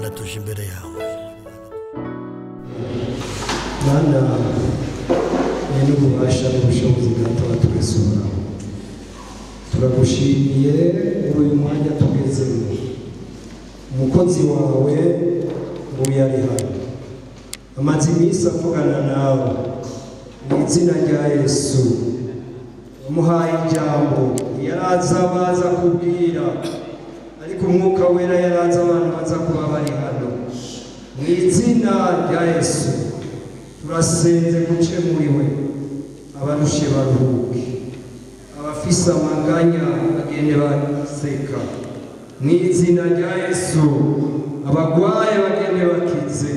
Mana tuje imbere yawe. Mana ni ububasha n'ubushobozi bw'Imana twesura. Turagushimiye muri uyu mwanya tugezemo. Umukozi wawe yari hano. Amaze iminsi avugana nawe mu izina rya Yesu. Umuhaye ijambo yaraza baza kubwira, ariko umwuka wera yaraza abantu baza kuba bari hano mu izina rya Yesu. Turasenze guce muri we, abarushe baruhuke, abafise amaganya bagende baseka mu izina rya Yesu, abagwaye bagende bakize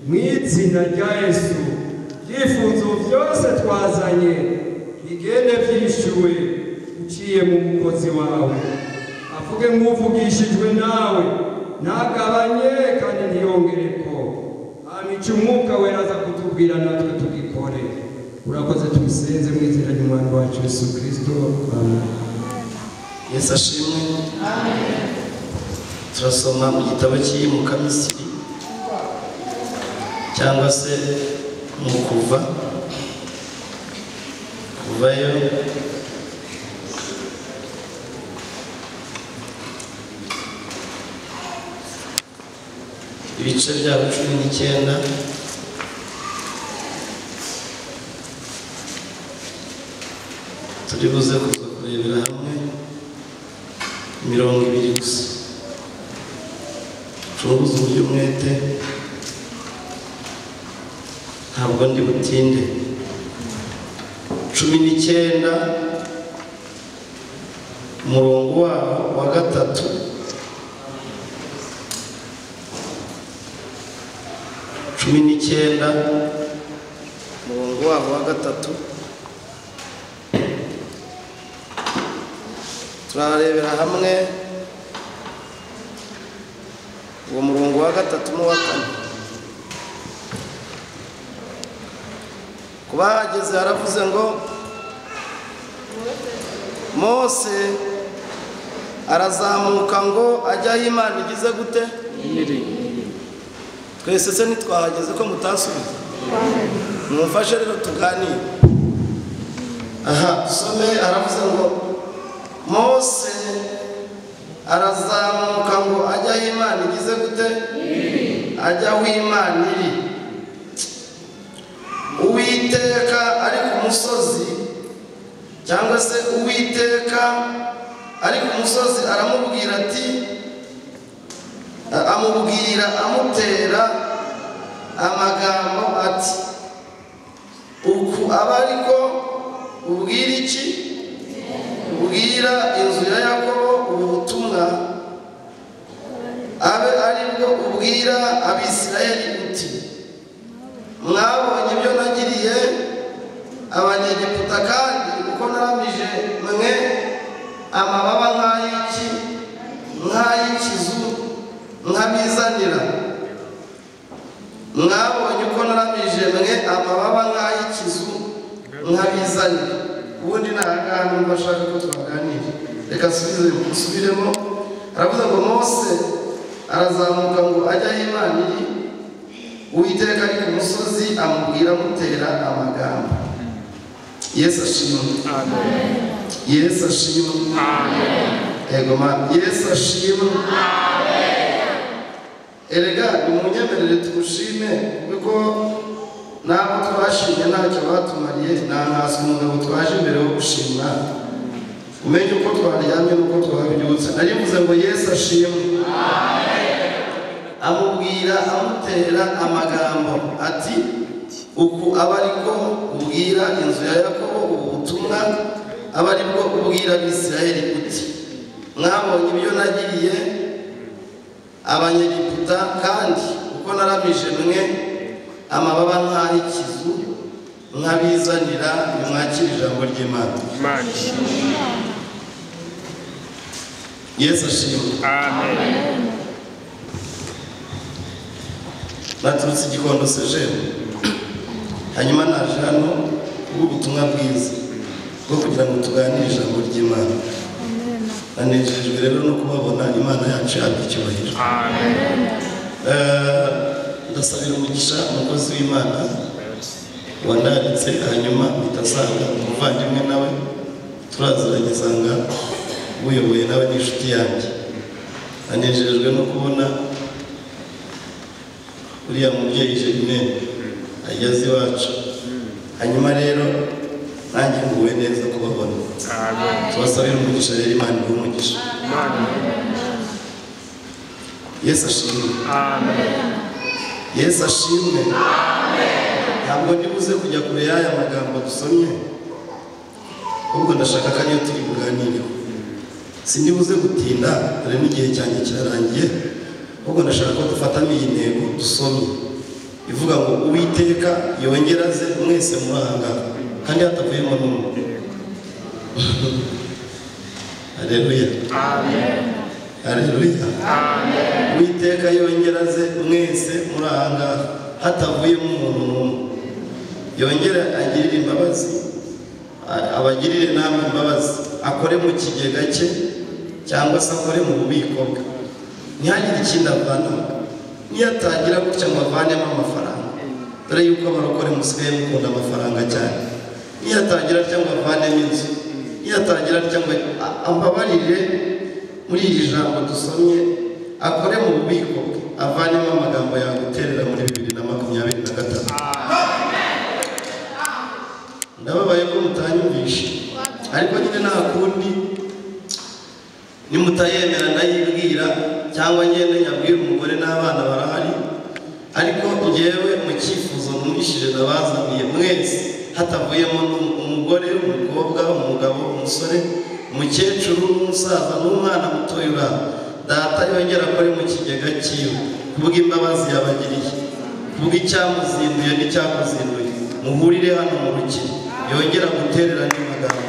mu izina rya Yesu. Ibyifuzo byose twazanye bigende byishyuwe uciye mu mukozi wawe, avuge nk'uvugishijwe nawe, ntagabanye kandi ntiyongere ko. Amica umwuka wera aza kutubwira natwe tugikore. Urakoze tubisenze mu izina ry'umwami wacu Yesu Kristo, amen. Yesu ashimwe. Amen. Turasoma mu gitabo cy'iyimuka Misiri cyangwa se mu kuvayo ibice bya 19 turi buze kuza kurebera hamwe imirongo 2 gusa. Turubuze uburyo umwete, ntabwo ndi butinde. 19 umurongo wa 3. 19 umurongo wa 3 turarebera hamwe uwo murongo wa 3 n'uwa 4. Kuba hageze haravuze ngo Mose arazamuka ngo ajya aho Imana igize gute? Twese se ntitwahageze ko mutasubiza? Mumfashe rero tuganire. Aha, some aravuze ngo Mose arazamuka ngo ajya aho Imana igize gute? Ajya aho Imana iri. Uwiteka ari ku musozi, cyangwa se Uwiteka ari ku musozi aramubwira ati, amutera amagambo ati, uku aba ariko ubwira iki? Ubwira inzu ya Yakobo ubu butumwa, abe aribwo ubwira Abisirayeli uti, mwabonye ibyo nagiriye Abanyegiputa, kandi uko naramije mwe amababa nk'ay'ikizu nkabizanira. Mwabonye uko naramije mwe amababa nk'ay'ikizu nkabizanira. Ubundi ntahangaha numva ashaka ko twaganira, reka subiremo. Aravuga ngo Mose arazamuka ngo ajya aho Imana iri. Uwiteka ari ku musozi amubwira amutera amagambo. Yesu ashimwe. Amen. Yesu ashimwe. Amen. Ego ma Yesu ashimwe. Amen. Erega nimunyemerere tumushime, kuko nabo twashimye ntacyo batumariye. Ntanazwe umugabo twaje imbere yo gushimwa, umenye uko twaryamye n'uko twabyutse. Narivuze ngo Yesu ashimwe. Amen. Amubwira amutera amagambo ati, uku aba ariko ubwira inzu ya Yakobo ubu butumwa, aba aribwo ubwira Abisirayeli uti, mwabonye ibyo nagiriye Abanyegiputa, kandi uko naramije mwe amababa nk'ay'ikizu nkabizanira. Nimwakire ijambo ry'Imana. Yesu ashimwe. Amen. Naturutse Gikondo Sejeni, hanyuma naje hano ubutumwa bwiza bwo kugira ngo tuganire ijambo ry'Imana. Nanejejwe rero no kubabona Imana yacu yacu icyubahiro. Amen. ndasabira umugisha umukozi w'Imana wandaritse hanyuma bitasanga umuvandimwe nawe turaziranye sanga uyoboye nawe n'inshuti yanjye anejejwe no kubona uriya mubyeyi Germaine ageze iwacu hanyuma rero nanjye nguwe neza kubabona tubasabira umugisha rero Imana ibahe umugisha Yesu ashimwe Yesu ashimwe ntabwo ndibuze kujya kure y'aya magambo dusomye ubwo ndashaka ko ariyo turi buganireho sindibuze gutinda dore n'igihe cyanjye kirarangiye ubwo ndashaka ko dufatamo iyi ntego dusomye ivuga ngo Uwiteka yongera aze mwese muranga kandi hatavuyemo n'umwe Haleluya amen Haleluya amen Uwiteka yongera aze mwese muranga hatavuyemo umuntu n'umwe yongera agirire imbabazi abagirire namwe imbabazi akore mu kigega cye cyangwa se akore mu bubiko bwe ntihagire ikindi avana niyatagira gutya ngo avanemo amafaranga dore yuko abarokore musigaye mukunda amafaranga cyane niyatagira cyangwa avanemo inzu niyatagira cyangwa ambabarire muri iri jambo dusomye akore mu bubiko bwe avanemo amagambo yaguterera muri 2023 ndababaye ko mutanyumvisha ariko nyine nta kundi nimutayemera ndayibwira cyangwa ngende nyabwira umugore n'abana barahari ariko ngewe mu cyifuzo numvishije nabazaniye mwese hatavuyemo umugore umukobwa umugabo umusore umukecuru n'umusaza n'umwana mutoya ura data yongera akore mu kigega cyiwe kubw'imbabazi yabagiriye kubw'icyamuzinduye n'icyamuzinduye muhurire hano mu rukino yongera guterera n'amagambo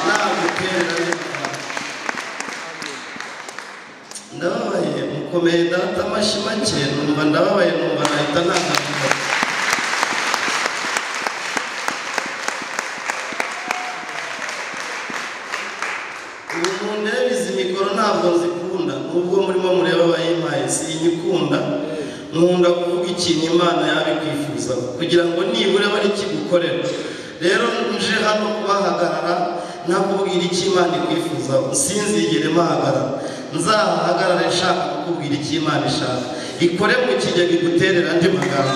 naguterera ndababaye mukomeye data amashyi make numva ndababaye numva nahita nagaruka ubu mundebe izi mikoro ntabwo nzikunda nubwo murimo mureba abayimpaye sinyikunda nkunda kuvuga ikintu Imana yabikwifuza kugira ngo nibura bari kigukorera rero nje hano kubahagarara nakubwira icyo Imana ikwifuza sinzigere mahagarara nzahagarara nshaka kukubwira icyo Imana ishaka ikore mu kigega iguterera andi magambo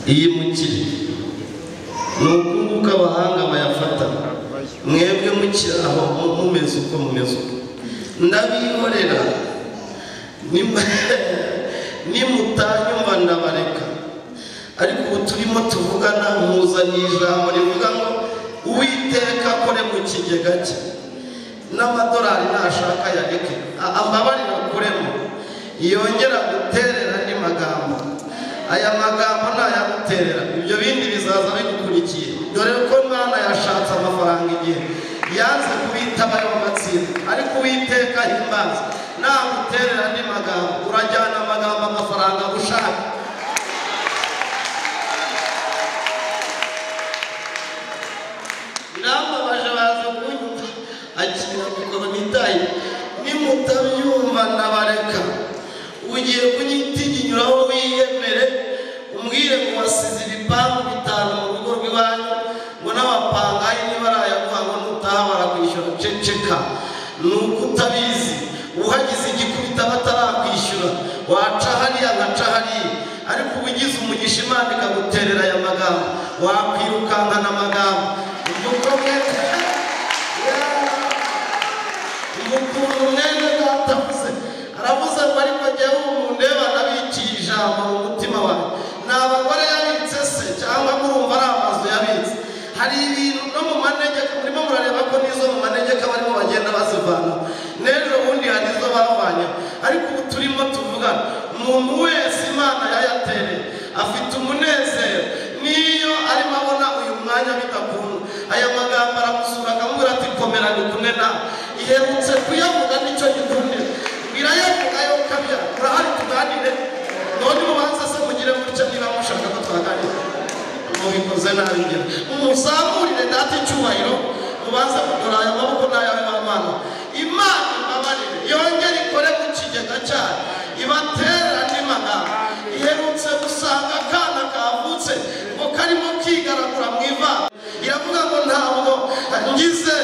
iyi mukiri nuko abahanga bayafata mwebwe mukiraho mumeze uko mumeze uko ndabihorera nimutanyumva ndabareka ariko ubu turimo tuvugana muzaniye ijambo rivuga ngo Uwiteka akore mu kigega cye n'amadolari nashaka yareke ambabarira akuremo yongera guterera andi magambo aya magambo ntayaguterera ibyo bindi bizaza bigukurikiye dore ko Imana yashatse amafaranga igihe yanze kubitaba ayo matsinda ariko Uwiteka himbaza naguterera andi magambo urajyana amagambo amafaranga gushaka nambabaje baza kunyumva akira mikoro nitaye nimutabyumva ndabareka ugiye kunyitiginyuraho wiyemere umbwire ngo wasize ibipangu 5 mu rugo rw'iwanyu ngo n'abapangayi ntibarayaguha ngo nutaha barakwishyura ceceka nuko utabizi uhagize igikubita batarakwishyura waca hariya nkaca hariya ariko ubugize umugisha Imana ikaguterera aya magambo wakwirukankana amagambo umukuru mwene datavuze aravuze ngo ariko jyewe umundeba nabikiye ijambo mu mutima wawe ni abagore yabitse se cyangwa murumva ari amazu yabitse hari ibintu no mu manegeka murimo murareba ko n'izo mu manegeka barimo bagenda bazivana n'ejo bundi hari izo bavanye ariko ubu turimo tuvugana umuntu wese Imana yayatereye afite umunezero niyo arimo abona uyu mwanya bidakunda aya magambo aramusura akamubwira ati komera ni kumwe nawe iherutse kuyavuga nicyo gikundira birayavuga yo kabya urahari tuganire none mubanza se mugire mutya niba mushaka ko twaganira mubikoze bivuze nabi ngero umuzamurire data icyubahiro ubanza kudora aya maboko n'ayawe n'amano Imana ibabarire yongere ikore mu kigega cyayo ibatera n'imagana iherutse gusanga akana kavutse ngo karimo kigaragura mu ivanga iravuga ngo ntabwo ngize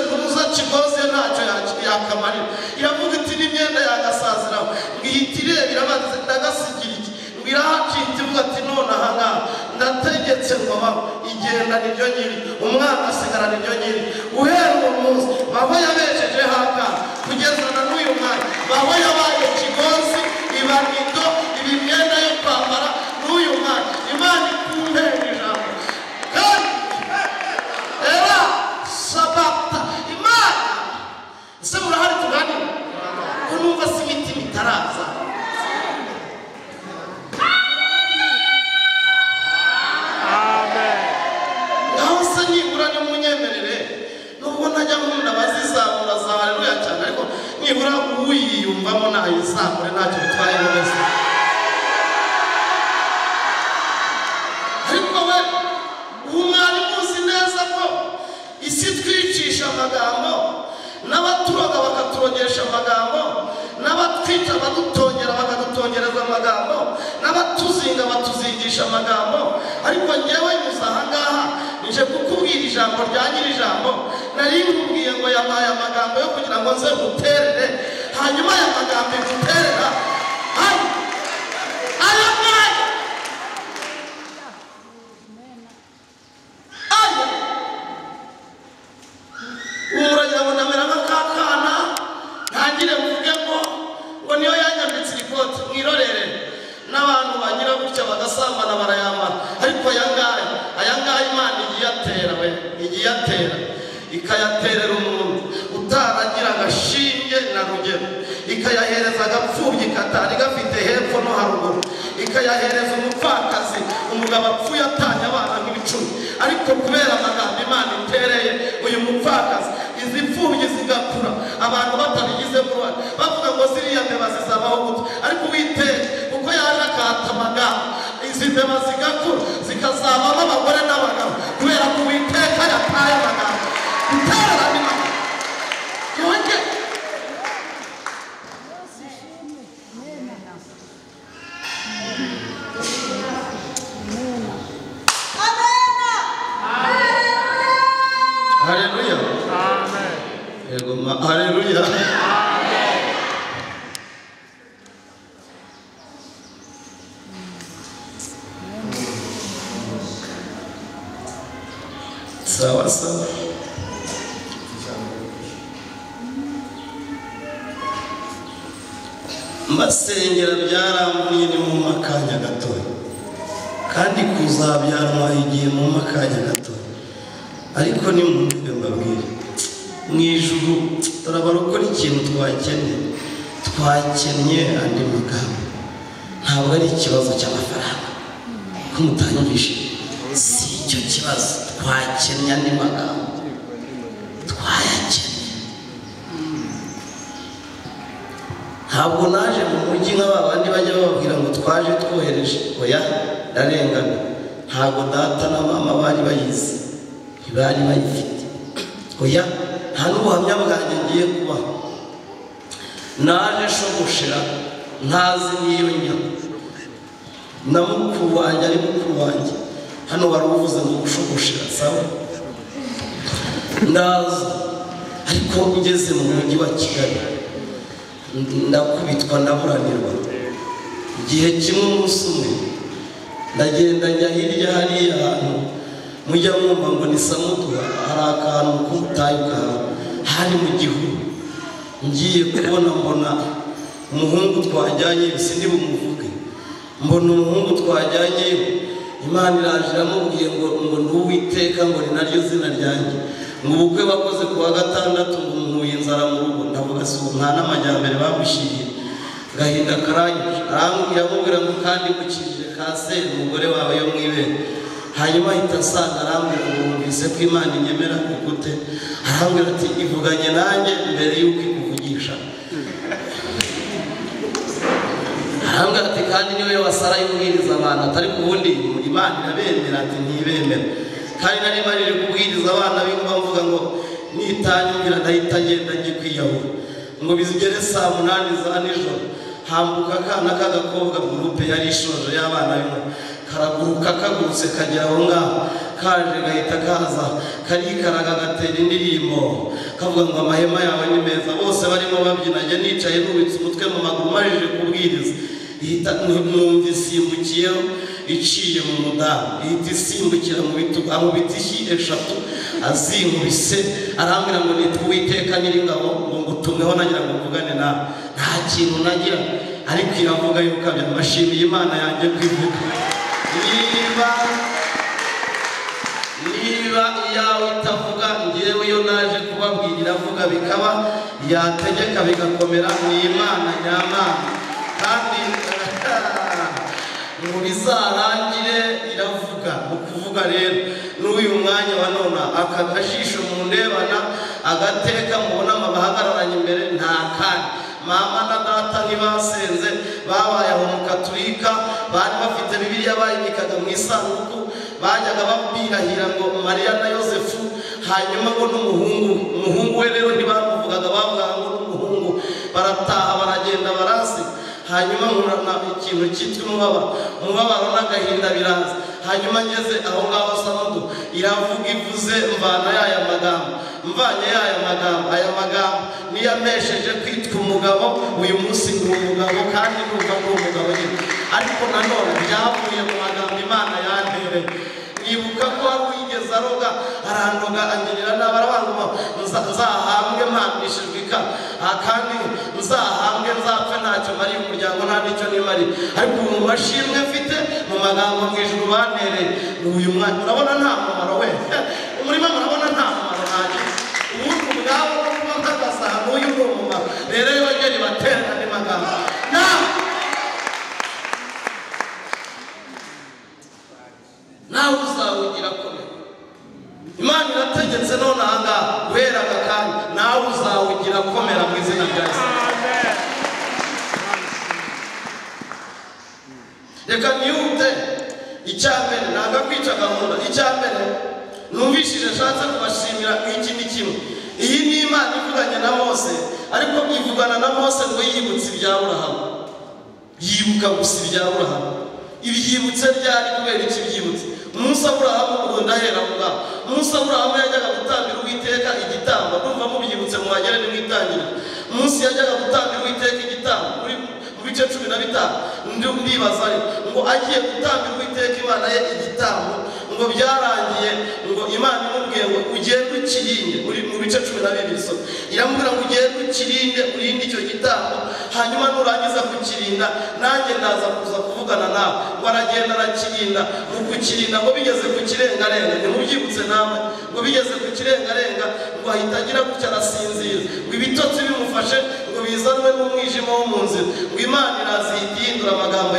ntuza kigoze ntacyo yakamarira iravuga iti n'imyenda yagasaziraho ngihita ireba irabaza ndagasigira iki ngirahacitse ivuga ati none ahangaha ndategetse ngo igenda niryo nyiri umwana asigara niryo nyiri uhera uwo munsi baba yabejeje haka kugeza na n'uyu mwanya baba yabaye kigozi ibanido ibi myenda yo kwambara n'uyu mwanya Imana ikumpera ijambo kandi era sabata Imana ese murahari tuganira ko numva si imitima itaraza bazizamura za haleluya cyane ariko nibura uyiyumvamo nayizamure ntacyo bitwaye neza ariko we umwarimu uzi neza ko isi twicisha amagambo n'abaturoga bakaturogesha amagambo n'abatwita badutongera bakadutongereza amagambo n'abatuzinga batuzingisha amagambo ariko njyewe nyuze ahangaha nje kukubwira ijambo rya nyiri ijambo nari nkubwiye ngo yabaye amagambo yo kugira ngo nze guterere hanyuma aya magambo guterera aya umuranyabona mera nk'akana ntangire mvuge ngo niyo yanyambitse ikoti mwirorere n'abantu bagira gutya bagasambana barayambara ariko aya ngaya Imana igiye atera ikayaterera umuntu utaragira agashinge na rugero ikayahereza agapfubyi katari gafite hepfo no haruguru ikayahereza umupfakazi umugabo apfuye atanye abana nk'ibicumi ariko kubera amagambo Imana itereye uyu mupfakazi izi pfubyi zigakura abantu batabigizemo uruhare bavuga ngo ziriya mbeba zizabaho gute ariko Uwiteka kuko yaje akahata amagambo izi mbeba zigakura zikazabamo abagore n'abagabo kubera ko Uwiteka yataye amagambo guterera n'imana yonge haleluya amen yego haleluya amen sawa sawa mbasengera byarambuye ni mu makanya gatoya kandi kuzabyarwa igihe mu makanya gatoya ariko ni mu mbabwire mu ijuru turabarokora ikintu twakennye andi magambo ntabwo ari ikibazo cy'amafaranga ko mutanyumvishe si icyo kibazo twakennye andi magambo twayakennye ntabwo naje mu mujyi nk'abandi bajya bababwira ngo twaje twohereje oya ndarengana ntabwo data na mama bari bayizi ntibari bayifite oya nta n'ubuhamya bwanjye ngiye kubaha naje shogoshera ntazi n'iyo njya na mukuru wanjye ari mukuru wanjye hano wari uvuze ngo gushogoshera sawa ndaza ariko ngeze mu mujyi wa Kigali ndakubitwa ndaburanirwa igihe kimwe umunsi umwe ndagenda njya hirya hariya hantu mujya mwumva ngo ni Samuduha hari akantu k'ubutayu kawe hari mu gihuru ngiye kubona mbona umuhungu twajyanye sindi bumuvuge mbona umuhungu twajyanye Imana iraje iramubwiye ngo n'Uwiteka ngo ni naryo zina ryanjye ngo ubukwe bakoze ku wa gatandatu ngo umuhuye inzara mu rugo ndavuga si nta n'amajyambere bamushyiriye gahinda karanyije aramubwira ngo kandi mukijije kanseri umugore wawe yo mwibere hanyuma ahita asanga arambwira ngo wumvise ko Imana inyemera gute arambwira ati ivuganye nanjye mbere y'uko ikuvugisha arambwira ati kandi niwe wasara yubwiriza abantu atari kubundi Imana irabemera ati ntibemera kandi nari marire kubwiriza abana b'ingwa mvuga ngo nitanyumvira ndahita ngenda ngiye kwiyahura ngo bizigere saa 8 za nijoro hambuka akana k'agakobwa gurupe yari ishoje y'abana b'ingwa karaguruka kagurutse kagera aho ngaho kaje gahita kaza karikaraga gatera indirimbo kavuga ngo amahema yawe ni meza bose barimo babyina njye nicaye nubitse umutwe mu maguru marije kubwiriza ihita numva isimbukiyeho iciye mu mudamu ihita isimbukira mu bitugu aho biti 3 azinkubise arambwira ngo nitwe Uwiteka Nyiringabo ngo ngutumweho nagira ngo mvugane nawe nta kintu nagira ariko iravuga yuko abashimiye Imana yanjye kwivuga niba iyawe itavuga ngewe yo naje kubabwira iravuga bikaba yategeka bigakomera ni Imana nyamana kandi ngo bizarangire iravuga ukuvuga rero n'uyu mwanya wa none akagajisho mu ndebana agateka mubona amabahagararanye imbere nta kandi mama na data ntibasenze babaye aho mu Katolika bari bafite Bibiliya bayibikaga mu isanduku bajyaga babirahira ngo Mariya na Yosefu hanyuma ngo n'umuhungu we rero ntibamuvugaga bavuga ngo n'umuhungu barataha baragenda barasi hanyuma nkurana ikintu cyitwa umubabaro n'agahinda biraza hanyuma ngeze aho ngaho Samudu iravuga ivuze mvana yaya magambo mvanye yaya magambo aya magambo niyamesheje kwitwa umugabo uyu munsi ndi umugabo kandi numva ndi umugabo nyine ariko nanone byavuye mu magambo Imana yantereye nibuka ko ari wigeze aroga arandoga angirira n'abarabangoma nzahambwe mpambishijwe kandi nzahambwe nzapfe ntacyo mari umuryango nta nicyo nimari ariko mu mashimwe mfite mu magambo mu ijuru bantereye uyu mwana urabona nta mumaro we umurima murabona nta mumaro nagize ubundi ubwabo no kuba nk'agasaha n'uyu ni umumaro rero iyo bageni baterana ni magambo nawe uzawugira kure Imana irategetse none ahangaha guhera aka kanya nawe uzawugira komera mu izina rya Yesu reka niyute icyambere nanga kwica gahunda icyambere numvishije nshatse kubashimira iki ni kimwe iyi ni Imana ivuganye na Mose ariko ivugana na Mose ngo yibutse ibya Aburahamu yibuka gusa ibya Aburahamu ibyibutse byari kubera iki byibutse Musa Aburahamu ngo ndahera ngo Musa Aburahamu yajyaga gutambira Uwiteka igitambo numva mu byibutse mu bagere ni mwitangira Musa yajyaga gutambira Uwiteka igitambo muri bice 15 ndibaza ngo agiye gutambira Uwiteka Imana ye igitambo ngo byarangiye ngo Imana imubwiye ngo ugende ukirinde mu bice 12 so iramubwira ngo ugende ukirinde urinde icyo gitambo hanyuma nurangiza kukirinda nanjye ndaza kuza kuvugana nawe ngo aragenda arakirinda mu kukirinda ngo bigeze ku kirengarenga ni mubyibutse nawe ngo bigeze ku kirengarenga ngo ahita agira gutya arasinzira ngo ibitotsi bimufashe ngo bizanwe n'umwijima wo mu nzira ngo Imana irazihindura amagambo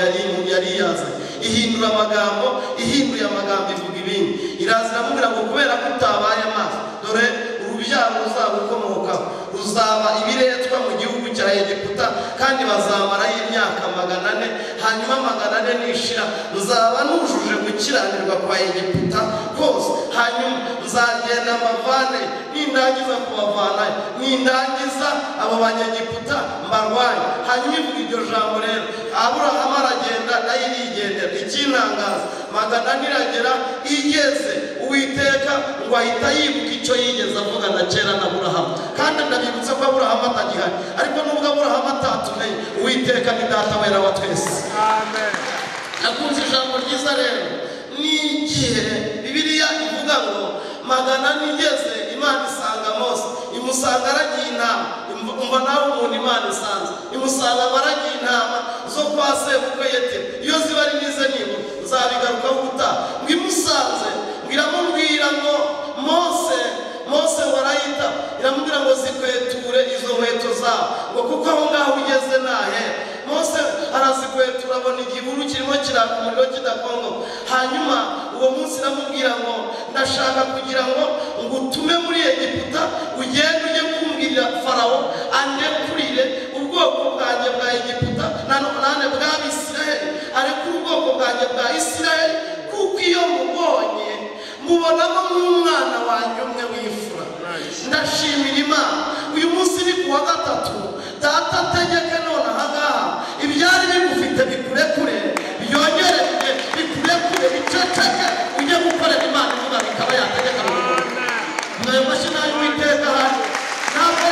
yari yazanye ihindura amagambo ihinduye amagambo ivuga ibindi irazira ngo kubera ko utabaye maso dore urubyaro ruzagukomoka ruzaba ibiretwa mu gihugu cya Egiputa kandi bazamara y'imyaka 400 hanyuma 400 nishira nzaba nujuje gukiranirwa kwa Egiputa kose hanyuma nzagenda mbavane nindangiza kubavana nindangiza abo banyegiputa mbarwanye hanyuma ivuga iryo jambo rero Aburahamu aragenda nayo irigendera ikinangaza 400 iragera igeze Uwiteka ngo ahita yibuka icyo yigeze avuga na kera na Aburahamu kandi ndabibutsa ko Aburahamu atagihari ariko nubwo Aburahamu atatumenye Uwiteka ni data wera wa twese amen nakunze ijambo ryiza rero ni igihe Bibiliya ivuga ngo 400 igeze Imana isanga Mose imusanga aragiye intama umva nawe umuntu Imana isanze imusanga baragiye intama zo kwa sebukwe Yetero iyo ziba ari nize nibo nzabigarukaho gutaha ngo imusanze iramubwira ngo Mose warayita iramubwira ngo zikweture izo nkweto zawe ngo kuko aho ngaho ugeze nahe Mose arazikwetura abona igihuru kirimo kiraka umuriro kidakongo hanyuma uwo munsi iramubwira ngo ndashaka kugira ngo utume muri Egiputa ugende ujye kumbwirira Farawo andekurire ubwoko bwanjye bwa Egiputa nane bwabise ndashimira Imana uyu munsi ni kuwa gatatu data ategeke none ahangaha ibyari bigufite bikurekure byongereke bikurekure biceceke ujye gukorera Imana ivuga bikaba yategeka nayo mashina y'Uwiteka hano ntabwo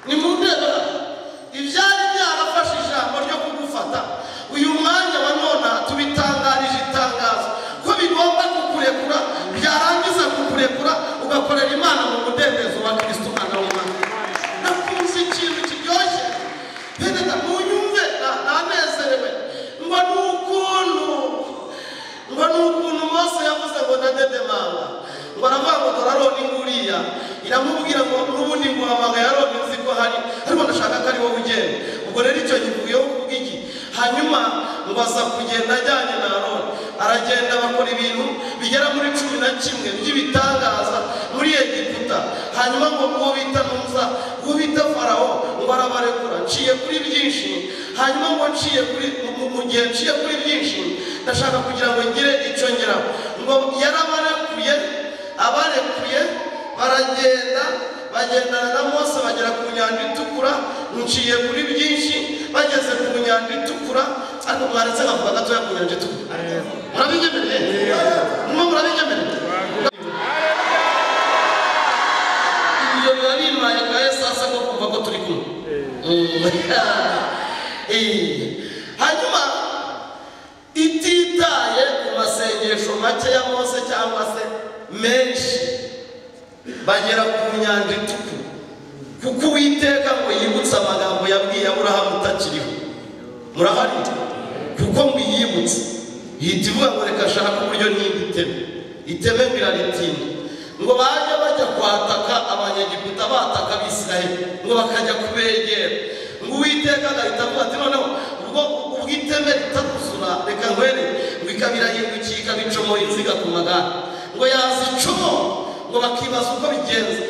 ni mu ndebe ibyari byarafashe ijambo ryo kugufata uyu mwanya wa none tubitangarije itangazo ko bigomba kukurekura byarangiza kukurekura ugakorera Imana mu mudendezo wa Kristo umwana w'Imana. Nakunze ikintu kiryoshye bene munyumve nanezerewe ngo n'ukuntu Mose yavuze ngo ndadedemanga ngo aravuga ngo Aroni nguriya iramubwira ngo n'ubundi nguhamagaye Aroni nzi ko hari ariko ndashaka ko ari wowe ugenda. Ubwo rero icyo givuyeho kuvuga iki hanyuma ngo aza kugenda ajyanye na Aroni aragenda bakora ibintu bigera muri 11 by'ibitangaza muri Egiputa. Hanyuma ngo uwo bita Farawo ngo arabarekura nciye kuri byinshi. Hanyuma ngo nciye kuri mu gihe nciye kuri byinshi ndashaka kugira ngo ngire icyo ngeraho ngo yarabarekuye abarekuye baragenda bagendana na Mose bagera ku nyanja itukura nciye kuri byinshi bageze ku nyanja itukura ariko mwaretse nkavuga gatoya ku nyanja itukura murabinyemereye murabinyemereye ibyo biba bimaye kaye sasa ko kumva ko turi kumwe hanyuma ititaye ku masengesho make ya Mose cyangwa se menshi bagera ku nyanja itukura kuko Uwiteka ngo yibutse amagambo yabwiye Aburahamu utakiriho murahari kuko ngo yibutse yita ivuga ngo reka shaka uburyo iteme biraritinda ngo bajya kwataka abanyegiputa bataka Abisirayeli ngo bakajya kubegera ngo Uwiteka agahita avuga ati noneho ubwo iteme ritakuzura reka ngwere ngo ikabirahindukiye ikabicomo inziga ku magare ngo yazicomo ngo bakibaza uko bigenza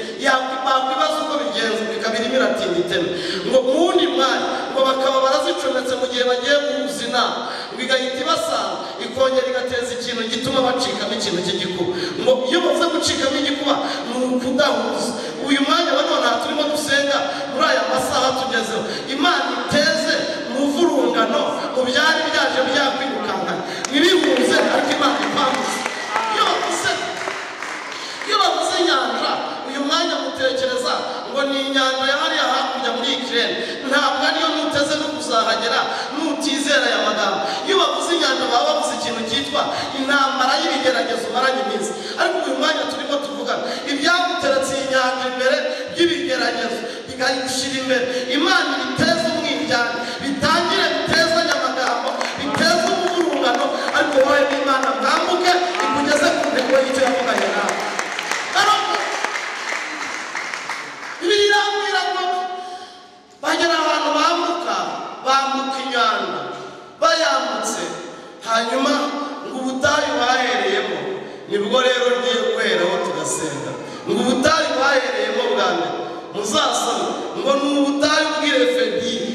bakwibaza uko bigenza bikabira imiratinda iteme ngo mundi mwanya ngo bakaba barazicometse mu gihe bagiye kuzina ngo igahita ibasanga ikongera igateza ikintu gituma bacikamo ikintu cy'igikuba ngo iyo bavuze gucikamo igikuba ni ukudahuza. Uyu mwanya wa none turimo dusenga muri aya masaha tugezeho Imana iteze muvurungano mu byari byaje byakwirukankana ntibihuze ariko Imana ipambuze iyo bavuze inyanja uyu mwanya mutekereza ngo ni inyanja yahariya hakurya muri Ukraine ntabwo ariyo nuteze no kuzahagera nutizera aya magambo. Iyo bavuze inyanja baba bavuze ikintu cyitwa intambara y'ibigeragezo maranye iminsi ariko uyu mwanya turimo tuvugana ibyaguteretse inyanja imbere y'ibigeragezo bigahishira imbere Imana biteza umwijyane bitangire bitezanya amagambo biteza umuvurungano ariko wowe n'Imana mwambuke ikugeze ku ntego y'icyo yavuganye nawe. Bagera ahantu bambuka inyanja bayambutse hanyuma ngo ubutayu bahereyemo nibwo rero ngiye guheraho tugasenga ngo ubutayu bahereyemo bwa mbere muzasome ngo ni ubutayu bw'Irefidimi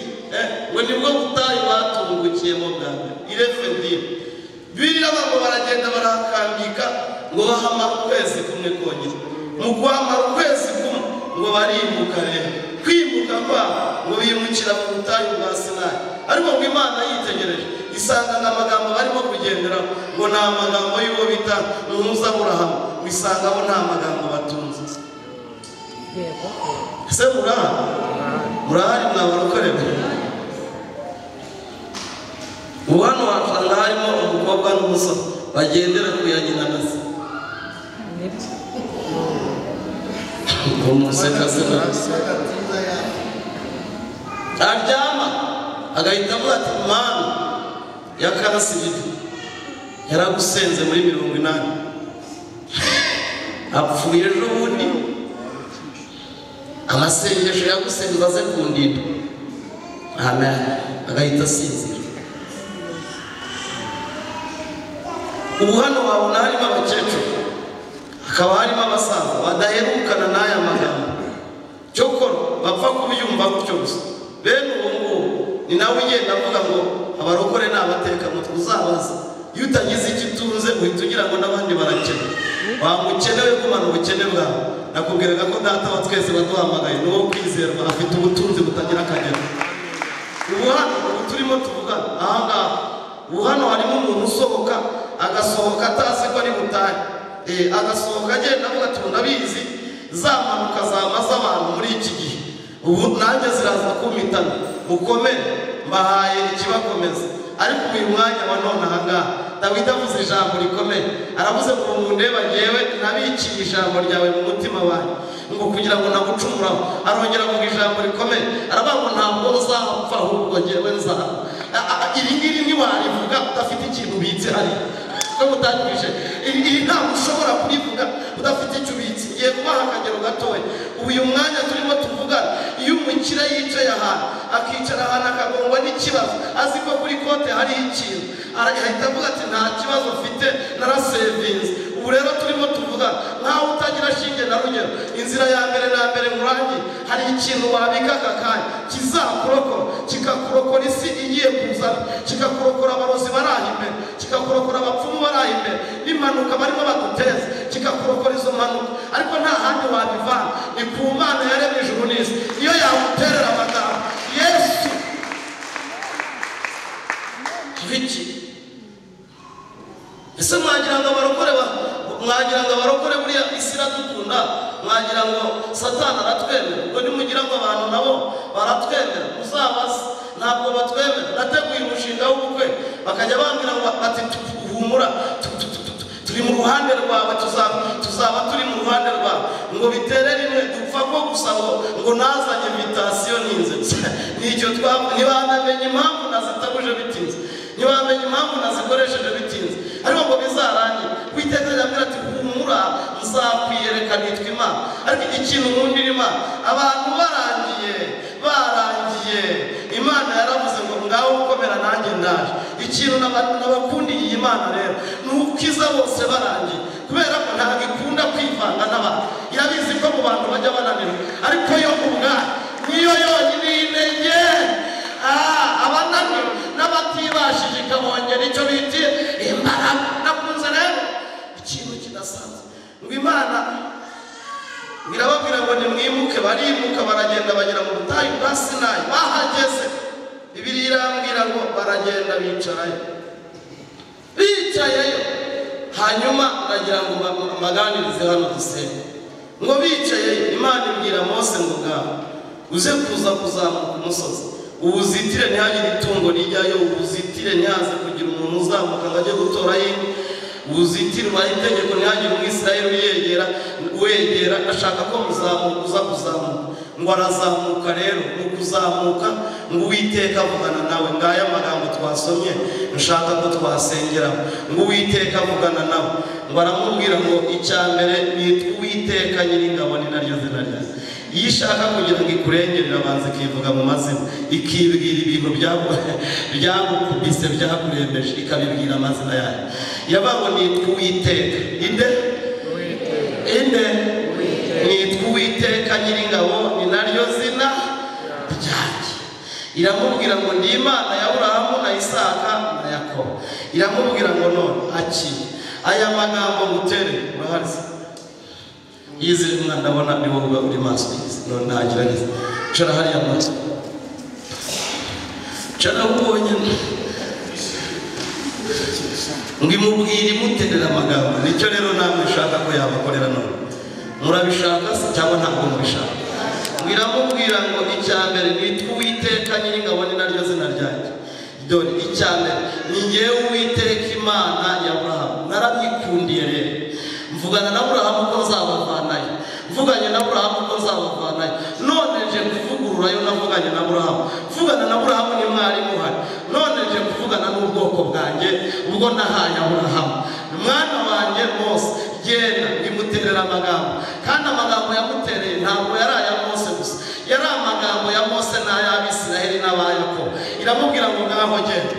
ngo nibwo butayu batungukiyemo bwa mbere Irefidimi. Bibiliya ngo baragenda barakambika ngo bahamara ukwezi kumwe konyine mu guhamara ukwezi kumwe ngo barimuka rero kwimuka kwabo ngo bimukira mu butayu bwa Sinayi ariko ngo Imana yitegereje isanga amagambo barimo kugendera ngo nta magambo y'uwo bita Musa Aburahamu isanga bo nta magambo batunze. Ese murahari mwabarokorera ubu hano wasanga harimo umukobwa n'umusore bagendera ku ya nyina na se umuseka aryama agahita avuga ati Mana yakarasibiri yaragusenze muri 80 apfuye ejo bundi amasengesho yagusenze aze kundinda amen agahita asinzira. Ubu hano wabona harimo abakecuru hakaba harimo abasaza badaherukana n'aya magambo cyokora bapfa kubyumva gutyo gusa. Bene ubu ngubu ni nawe ugenda avuga ngo abarokore n'abateka mutwe uzabaza iyo utagize icyo utunze uhita ugira ngo n'abandi barakene. Wamukenewe kumana ubukene bwawe. Nakubwiraga ko data wa twese baduhamagaye ni wo kwizerwa, afite ubutunzi butagira akagero. Ubu turimo tuvugana aha ngaha, ubu hano harimo umuntu usohoka agasohoka atazi ko ari butahe, agasohoka agenda avuga ati ndabizi za mpanuka zamaze abantu muri iki gihe, ubu nanjye ziraza kumitana, mukomere mbahaye ikibakomeza. Ariko uyu mwanya wa none aha ngaha Dawidi avuze ijambo rikomeye, aravuze ngo mundeba ngewe nabikiye ijambo ryawe mu mutima wanjye ngo kugira ngo nagucumuraho. Arongera avuga ijambo rikomeye, aravuga ngo ntabwo nzapfa ahubwo ngewe nzaba. Iri ngiri ntiwarivuga udafite ikintu ubitse hariya ko mutangije. Iri ntabwo ushobora kurivuga udafite icyo ubitse. Ngiye kubaha akagero gatoya. Uyu mwanya turimo tuvugana, iyo umukira yicaye ahantu akicara ahantu akagongwa n'ikibazo, azi ko kuri kote hari ikintu, arahita avuga ati nta kibazo mfite narasevinze. Ubu rero turimo tuvugana nkaho utagira shinge na rugero. Inzira ya mbere na mbere murangi, hari ikintu wabika aka kanya kizakurokora, kikakurokora isi igiye kuzana, kikakurokora abarozi baraha imbere, kikakurokora abapfumu baraha imbere, n'impanuka barimo baduteza, kikakurokora izo mpanuka. Ariko nta handi wabivana, ni ku Mana yaremye ijuru n'isi. Iyo yaguterera amagambo Yesu biki ese mwagira ngo abarokore buriya isi iradukunda, mwagira ngo Satani aratwemera? Ubwo nimugira ngo abantu nabo baratwemera, muzabaze ntabwo batwemera. Nateguye umushinga w'ubukwe bakajya bambwira ngo bati humura turi mu ruhande rwawe, tuzaba turi mu ruhande rwawe, ngo bitere rimwe dupfa ko gusa ngo nazanye invitation ninze. Nicyo ntibamenye impamvu nazitabuje bitinze, ntibamenye impamvu nazikoresheje bitinze, ariko ngo bizarangire. Uwiteka yambwira ati humura nzakwiyereka nitwa Imana. Ariko ikintu nkundira Imana, abantu barangiye Imana yaravuze ngo ngaho ukomera nanjye ndaje. Ikintu nabakundiye iyi Imana rero ni ukiza bose barangiye, kubera ko ntabwo ikunda kwivanga n'abantu. Irabizi ko mu bantu bajya bananirwa, ariko yo ubwayo niyo yonyine y'intege. Abananiwe n'abatibashije ikabongera icyo bitiye imbaraga. Nakunze rero ikintu kidasanzwe ngo Imana birababwira ngo nimwimuke. Barimuka baragenda bagera mu butayu bwa Sinayi. Bahageze Bibiliya irambwira ngo baragenda bicayeyo. Hanyuma ndagira ngo maganirize hano dusenge ngo bicayeyo, Imana ibwira Mose ngo ngaho uze kuzamuka umusozi, ubuzitire ntihagire itungo rijyayo, ubuzitire ntihaze kugira umuntu uzamuka ngo ajye gutorayo inkwi, ubuzitire ubahe itegeko ntihagire umwisirayeli wegera. Ashaka ko uza kuzamuka. Ngo arazamuka rero, mu kuzamuka ngo Uwiteka avugana nawe. Ngaya amagambo twasomye nshaka ko twasengera. Ngo Uwiteka avugana nawe, ngo aramubwira ngo icya mbere nitwa Uwiteka Nyiringabo, ni naryo zina ryawe. Iyo ishaka kugira ngo ikurengere irabanza ikivuga mu mazina, ikibwira ibintu byagukubise byakurembeje, ikabibwira amazina yayo. Yavuga ngo nitwa Uwiteka nitwa Uwiteka Nyiringabo, ni naryo zina ryanjye. Iramubwira ngo ndi Imana ya Aburahamu na Isaka na Yakobo. Iramubwira ngo none aya magambo ngutere urahazi. Yizire mwana, ndabona ni wowe uri maso yize. None ntagira neza cara hariya maso cara ubonye ngimubwira imuterera amagambo. Nicyo rero namwe ushaka ko yabakorera none. Murabishaka se cyangwa ntabwo mubishaka? Mwiramubwira ngo icya mbere nitwa Uwiteka Nyiringabo, ni naryo zina ryanjye. Dore icya mbere ni ngewe Uwiteka Imana ya Aburahamu. Narabyikundiye rero, mvugana na Aburahamu ko nzabavanayo, mvuganye na Aburahamu ko nzabavanayo. None nje kuvugururayo navuganye na Aburahamu. Mvugana na Aburahamu ni mwarimu uhari. None nje kuvugana n'ubwoko bwanjye ubwo nahaye Aburahamu. Mwana wanjye Mose genda ngimuterera amagambo, kandi amagambo yamutereye ntabwo yari aya Mose gusa, yari amagambo ya Mose n'ay'Abisiraheli n'abayakobo. Iramubwira ngo ngaho genda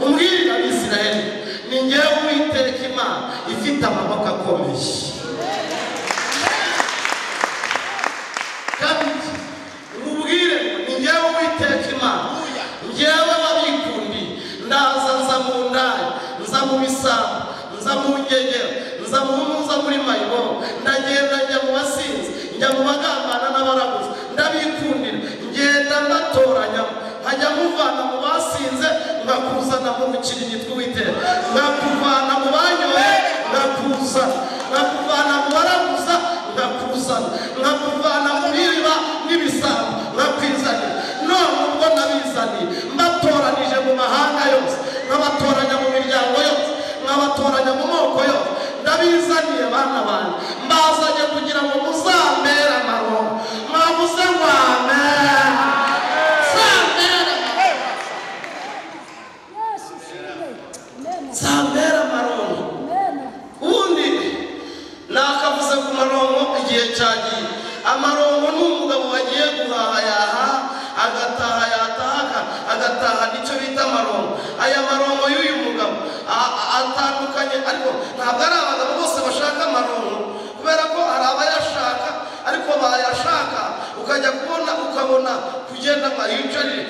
umbwirire Abisiraheli ni ngewe Uwiteka Imana ifite amaboko akomeye. Kabiri umubwire ni ngewe Uwiteka Imana, ngewe wabikundiye. Ndaza nza mu ndaya, nza mu bisa mu bagambana n'abaraguza ndabikundira ngenda mbatoranya nkajya muvana mu basinze ngakuzana mu bukirinyi tw'Uwiteka ngakuvana mu banyoye ngakuzana ngakuvana mu baraguza ngakuzana ngakuvana mu biriba n'ibisambo ngakwizanira none ubwo nabizaniye mbatoranije mu mahanga yose nkabatoranya mu miryango yose nkabatoranya mu moko yose ndabizaniye bana banjye mbazanye kugira ngo muzambere amaronko mwavuze ngo amen zambere amaronko ubundi nakavuze ku maronko igihe cyagiye amaronko ni umugabo wagiye guhaha yaha agataha yataha agataha nicyo bita amaronko aya maronko y'uyu mugabo atandukanye ariko ntabwo ari abagabo bose bashaka amaronko kubera ko hari abayashaka ariko bayashaka ukajya ukabona kugenda yicarire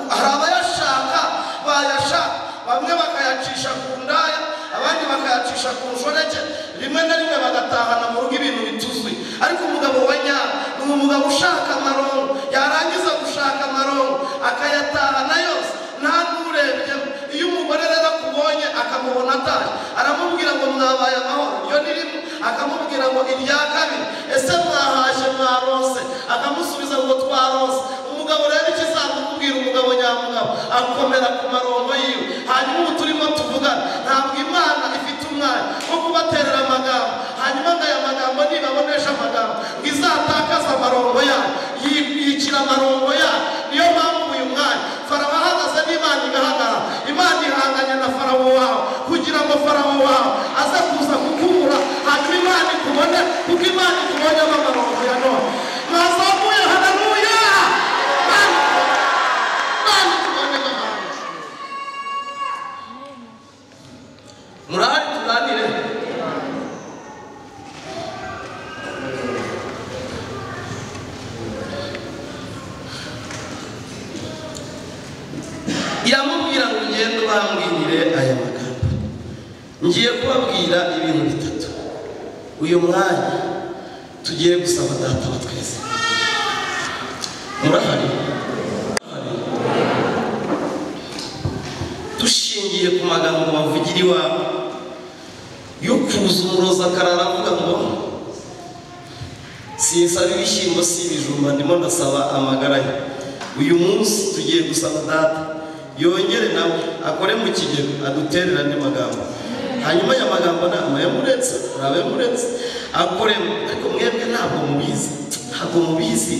hari abayashaka bayashaka bamwe bakayacisha ku ndaya abandi bakayacisha ku nshoreke rimwe na rimwe bagatahana mu rugo ibintu bituzuye ariko umugabo wa nyawe ni umugabo ushaka amaronko yarangiza gushaka amaronko akayatahana yose nta n'urebyemo iyo umugore rero akubonye akamubona ataje aramubwira ngo mwabaye amahoro iyo ni rimwe akamubwira ngo irya kabiri ese mwahashye mwarose akamusubiza ngo twarose umugabo rero ikizamubwira umugabo nyamugabo akomera ku maronko yiwe hanyuma ubu turimo tuvugana ntabwo Imana ifite umwanya wo kubaterera amagambo hanyuma ngo aya magambo nibabonesha amagambo ngo izatakaza amaronko yayo yikira amaronko yayo niyo mpamvu uyu mwanya Farawo ahagaze n'Imana igahagarara Imana ihanganye na Farawo wawe kugira ngo Farawo wawe aze kuza kukubura hanyuma Imana ikubone kuko Imana ikubonyemo amaronko ya none mwazamuye haleluya murahari tuganire yamubwira ngo ugende ubambwirire aya magambo ngiye kubabwira ibintu bitatu uyu mwanya tugiye gusaba data wa twese murahari dushingiye ku magambo bavugira iwabo yo kuza umuroza akarara avuga ngo sinsaba ibishyimbo si ibijumba ndimo ndasaba amagara ye uyu munsi tugiye gusaba data yongere nawe akore mu kigero aduterera andi magambo hanyuma aya magambo ntabwo yamuretse urabemuretse akoremo ariko mwebwe ntabwo mubizi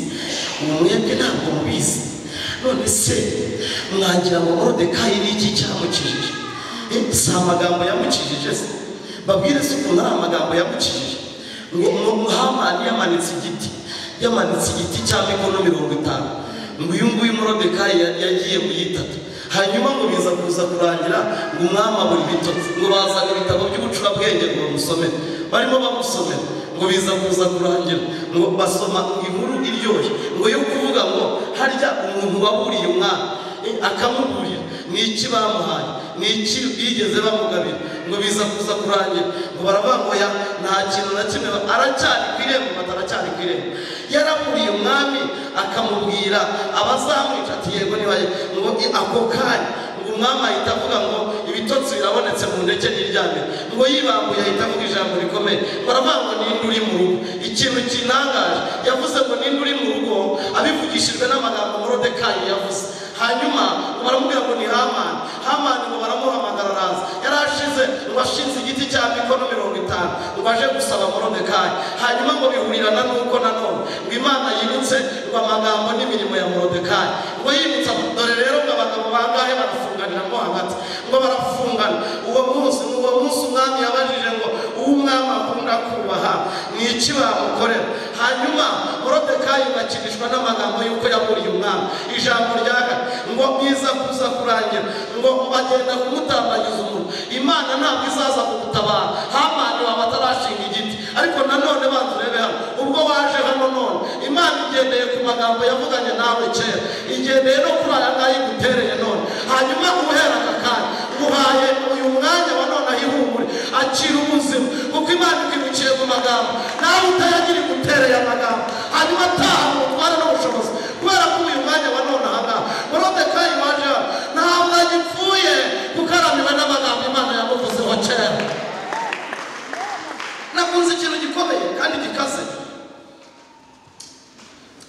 mwebwe ntabwo mubizi none se mwangira ngo Moridekayi ni iki cyamukijije si amagambo yamukijije se babwire se ukuntu ari amagambo yamukijije ngo Hamani yamanitse igiti cya mikono 50 ngo uyu nguyu Moridekayi yagiye mu yitatu hanyuma ngo biza kuza kurangira ngo umwami abura ibitotsi ngo bazana ibitabo by'ubucurabwenge ngo bamusomere barimo bamusomera ngo biza kuza kurangira ngo basoma inkuru iryoshye ngo yo kuvuga ngo harya umuntu waburiye umwami akamuburira ni iki bamuhaye ni iki bigeze bamugabira ngo biza kuza kurangira ngo baravuga ngo nta kintu na kimwe aracyari ku irembo bataracyari ku irembo yaraburiye umwami akamubwira abazamwica ati yego nibaye ngo ako kanya ngo umwami ahita avuga ngo ibitotsi birabonetse mu ndeke n'iryamye ngo yibambuye ahita avuga ijambo rikomeye baravuga ngo ninde uri mu rugo ikintu kinangaje yavuze ngo ninde uri mu rugo abivugishijwe n'amagambo Moridekayi yavuze hanyuma baramubwira ngo ni Hamani ngo baramuhamagara araza yarashize ngo ashinze igiti cya mikono 50 ngo aje gusaba Moridekayi hanyuma ngo bihurirana nuko nanone ngo Imana yibutse ngo amagambo n'imirimo ya Moridekayi ngo yibutsa dore rero ngo abagabo bangahe barafunganira mo hagati ngo barafungana uwo munsi umwami yabajije ngo umwami akunda kubaha ni iki bamukorera hanyuma Moridekayi bakirishwa n'amagambo yuko yaburiye umwami ijambo ryaga ngo biza kuza kurangira ngo bagenda kumutambagiza umuntu Imana ntabwo izaza kugutabara Hamani waba atarashinga igiti ariko nanone banzurebe hano ubwo waje hano none Imana igendeye ku magambo yavuganye nawe kera igendeye no kuri aya ngaya igutereye none hanyuma guhera aka kanya nguhaye uyu mwanya wa none ahihumure akira ubuzima kuko kuko Imana ikwibukiye mu magambo nawe utayagira igutereye amagambo hanyuma ataha umutware n'ubushobozi kubera ko uyu mwanya wa none aha ngaha Moridekayi waje ntabwo agipfuye gukaramiwe n'amagambo Imana yamuvuzeho kera. Nakunze ikintu gikomeye kandi gikaze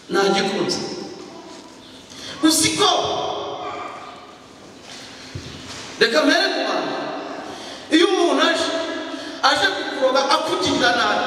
nagikunze usiko reka mbere ku bantu iyo umuntu aje kukuroga akugirira nabi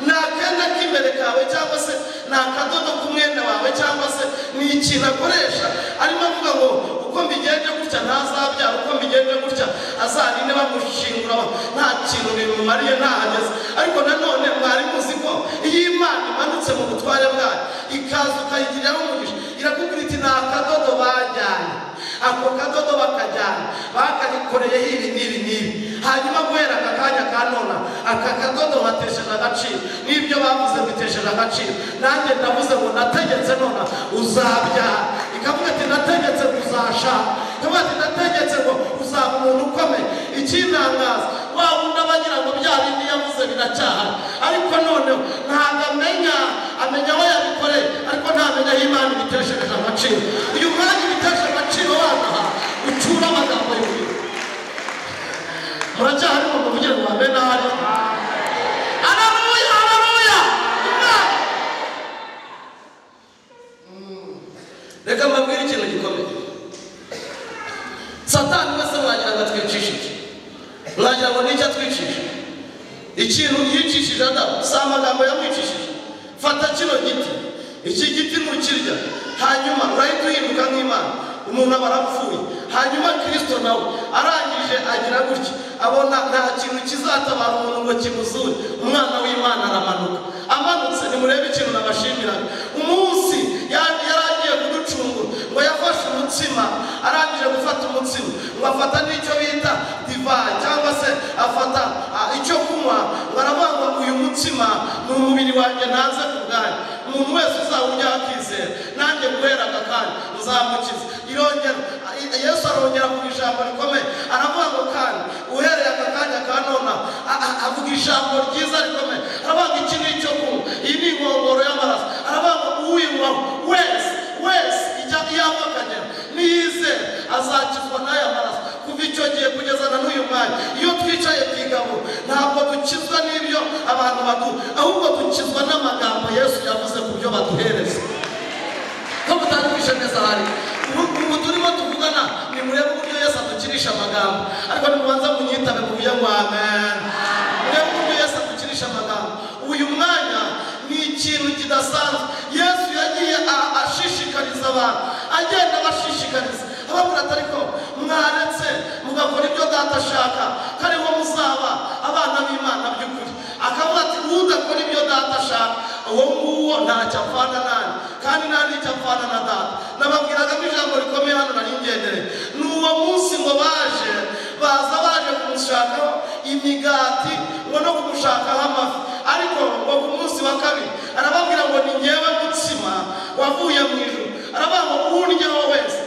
nakenda k'imbere kawe cyangwa se nakadodo k'umwenda wawe cyangwa se ni ikintu akoresha arimo avuga ngo uko mbigenje gutya ntazabyara uko mbigenje gutya azarinde bamushingura nta kintu bimumariye ntahageze. Ariko nanone mwari muzi ko iyo Imana imanutse mu butware bwayo ikaza ukayigiriraho umugisha irakubwira iti nta kadodo bajyanye ako kadodo bakajyana bakagikoreyeho ibi n'ibi n'ibi hanyuma guhera aka kanya ka nona aka kadodo batesheje agaciro n'ibyo bavuze bitesheje agaciro. Nanjye ndavuze ngo nategetse nona uzabyara ikavuga ati nategetse uzashaka ikavuga ati nategetse ngo uzaba umuntu ukomeye. Ikintangaza wa wundi abagira ngo bya bindi yavuze biracyahari ariko noneho ntabwo amenya aho yabikoreye ariko ntamenya aho Imana ibitesheje agaciro. Uyu mwanya ibitesheje agaciro wanaha ucura amagambo y'ukuri muracyahari ngo muvugire ngo amena hari haleluya haleluya. Reka mbabwire ikintu gikomeye. Satani wese mwagira ngo atwicishije mwagira ngo n'icyo atwicishije ikintu yicishije Adamu si amagambo yamwicishije. Fata kino giti iki giti ntukirya hanyuma urahita uhinduka nk'Imana umuntu aba arapfuye. Hanyuma Kristo nawe arangije agira gutya abona nta kintu kizatabara umuntu ngo kimuzure umwana w'Imana aramanuka. Amanutse nimurebe ikintu nabashimiraga umunsi yaragiye kuducungura ngo yafashe umutsima arangije gufata umutsima ngo afata n'icyo bita divayi cyangwa se afata icyo kunywa ngo aravuga ngo uyu mutsima ni umubiri wanjye naze ku bwanyu umuntu wese uzawurya akizera nanjye guhera aka kanya nzamukiza. Yesu arongera ku ijambo rikomeye aravuga ngo kandi uhereye aka kanya ka nona avuga ijambo ryiza rikomeye aravuga ngo iki ni icyo kunywa iyi ni inkongoro y'amaraso aravuga ngo uwinywa wese ijya iyava akagera niyizere azakizwa n'aya maraso. Kuva icyo gihe kugeza na n'uyu mwanya iyo twicaye kwigabo ntabwo dukizwa n'ibyo abantu baduha ahubwo dukizwa n'amagambo Yesu yavuze ku byo baduhereza. Ko mutandukishe neza hari ubu turimo tuvugana ni murebe uburyo Yesu adukirisha amagambo ariko nimubanza munyitabe mu buryo ngo amen. Murebe uburyo Yesu adukirisha amagambo. Uyu mwanya ni ikintu kidasanzwe. Yesu yagiye ashishikariza abantu agenda abashishikariza ababwira ati ariko mwaretse mugakora ibyo Data ashaka kariho muzaba abana b'Imana by'ukuri. Akavuga ati udakora ibyo Data ashaka uwo nguwo ntacyo apfana nanjye kandi nta n'icyo apfana na Data. Nababwiraga ijambo rikomeye hano nari ngendere ni uwo munsi ngo baje kumushakaho imigati ngo no kumushakaho amafi ariko ngo ku munsi wa kabiri arababwira ngo ni ngewe mutsima wavuye mu ijuru. Aravuga ngo uryaho wese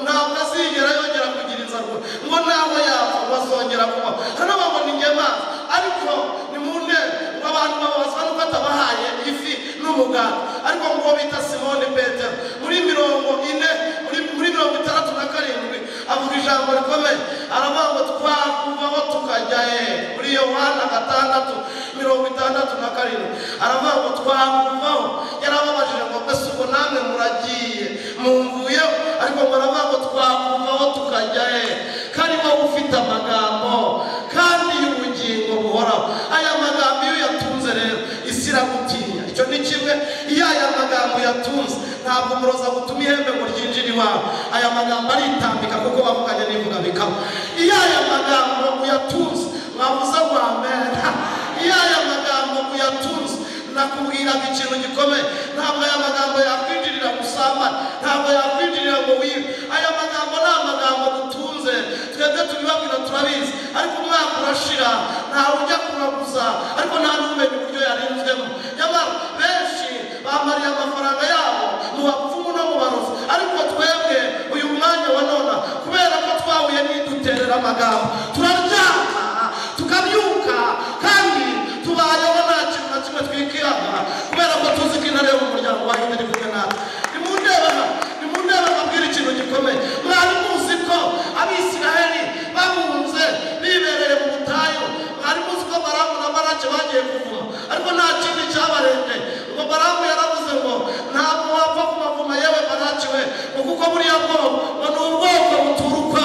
ntabwo azigera yongera kugira inzara ngo nawe yapfa bazongera kubaho. Haravuga ngo ni nge mazi ariko ni mu ntebe ngo abantu babazwa nuko atabahaye ifi n'umugati ariko ngo bita Simoni Petero muri 67 avuga ijambo rikomeye aravuga ngo twakuvaho tukajya muri Yohana 6:67 aravuga ngo twakuvaho. Yarababajije ngo mbese ubwo namwe muragiye mumvuyeho ariko ngo aravuga ngo twakuvaho tukajya kariho ufite amagambo kandi y'ubugingo buhoraho. Aya magambo iyo yatunze rero isi iragutinya. Icyo ni kimwe. Iyo aya magambo yatunze ntabwo umuroza gutuma ihembe ngo ryinjire iwawe. Aya magambo aritambika kuko bavuganye n'ivuga bikaba. Iyo aya magambo uyatunze mwavuze ngo amen. Iyo aya magambo uyatunze nakubwiraga ikintu gikomeye ntabwo aya magambo yakwinjirira gusambana ntabwo yakwinjirira ngo wibe. Aya magambo ni amagambo dutunze twebwe tubibabwira turabizi ariko umwaka urashira ntawe ujya kuraguza ariko nta n'umenya uburyo yarinzwemo. Nyamara benshi bamariye amafaranga yabo mu bapfumu no mu barozi ariko twebwe uyu mwanya wa nona kubera ko twahuye n'iduterera amagambo turaryama tukabyuka kandi buriya bwoko ni ubwoko buturuka